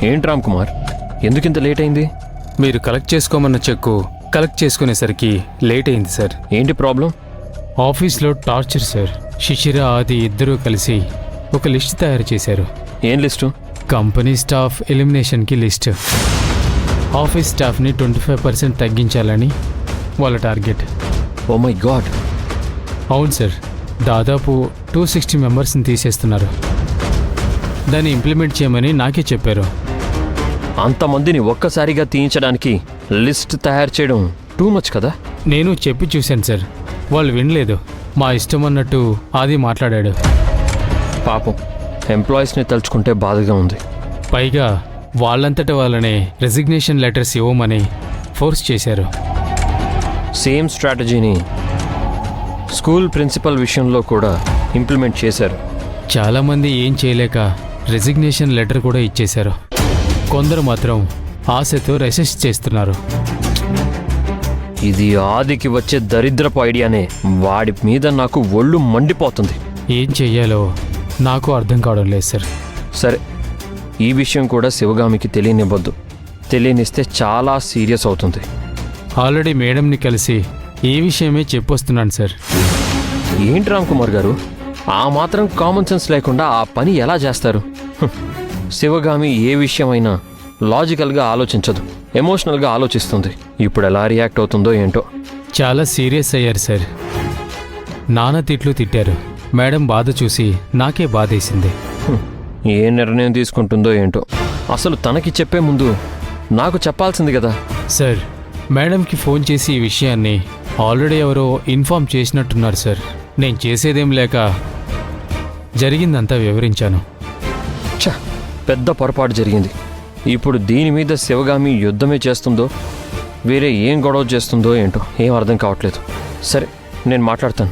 ఏంటి రామ్ కుమార్, ఎందుకింత లేట్ అయింది? మీరు కలెక్ట్ చేసుకోమన్న చెక్కు కలెక్ట్ చేసుకునేసరికి లేట్ అయింది సార్. ఏంటి ప్రాబ్లం? ఆఫీస్లో టార్చర్ సార్. శిశిర ఆది ఇద్దరూ కలిసి ఒక లిస్ట్ తయారు చేశారు. ఏం లిస్టు? కంపెనీ స్టాఫ్ ఎలిమినేషన్కి లిస్ట్. ఆఫీస్ స్టాఫ్ని 25% తగ్గించాలని వాళ్ళ టార్గెట్. Oh my god. అవును సార్, దాదాపు 260 మెంబర్స్ని తీసేస్తున్నారు. దాన్ని ఇంప్లిమెంట్ చేయమని నాకే చెప్పారు. అంతమందిని ఒక్కసారిగా తీయించడానికి లిస్ట్ తయారు చేయడం టూ మచ్ కదా? నేను చెప్పి చూశాను సార్, వాళ్ళు వినలేదు. మా ఇష్టం అన్నట్టు ఆది మాట్లాడాడు. పాపం, ఎంప్లాయీస్ని తలుచుకుంటే బాధగా ఉంది. పైగా వాళ్ళంతట వాళ్ళనే రెసిగ్నేషన్ లెటర్స్ ఇవ్వమని ఫోర్స్ చేశారు. సేమ్ స్ట్రాటజీని స్కూల్ ప్రిన్సిపల్ విషయంలో కూడా ఇంప్లిమెంట్ చేశారు. చాలామంది ఏం చేయలేక రెసిగ్నేషన్ లెటర్ కూడా ఇచ్చేశారు. కొందరు మాత్రం ఆశతో రెసిస్ట్ చేస్తున్నారు. ఇది ఆదికి వచ్చే దరిద్రపు ఐడియానే. వాడి మీద నాకు ఒళ్ళు మండిపోతుంది. ఏం చెయ్యాలో నాకు అర్థం కావడం లేదు సార్. సరే, ఈ విషయం కూడా శివగామికి తెలియనివ్వద్దు. తెలియనిస్తే చాలా సీరియస్ అవుతుంది. ఆల్రెడీ మేడంని కలిసి ఈ విషయమే చెప్పొస్తున్నాను సార్. ఏంటి రామ్ కుమార్ గారు, ఆ మాత్రం కామన్ సెన్స్ లేకుండా ఆ పని ఎలా చేస్తారు? శివగామి ఏ విషయమైనా లాజికల్గా ఆలోచించదు, ఎమోషనల్గా ఆలోచిస్తుంది. ఇప్పుడు ఎలా రియాక్ట్ అవుతుందో ఏంటో. చాలా సీరియస్ అయ్యారు సార్. నాన్న తిట్లు తిట్టారు. మేడం బాధ చూసి నాకే బాధేసింది. ఏ నిర్ణయం తీసుకుంటుందో ఏంటో. అసలు తనకి చెప్పే ముందు నాకు చెప్పాల్సింది కదా. సార్, మేడంకి ఫోన్ చేసి ఈ విషయాన్ని ఆల్రెడీ ఎవరో ఇన్ఫామ్ చేసినట్టున్నారు సార్. నేను చేసేదేం లేక జరిగిందంతా వివరించాను. ఛ, పెద్ద పొరపాటు జరిగింది. ఇప్పుడు దీని మీద శివగామి యుద్ధమే చేస్తుందో వేరే ఏం గొడవ చేస్తుందో ఏంటో ఏం అర్థం కావట్లేదు. సరే, నేను మాట్లాడతాను.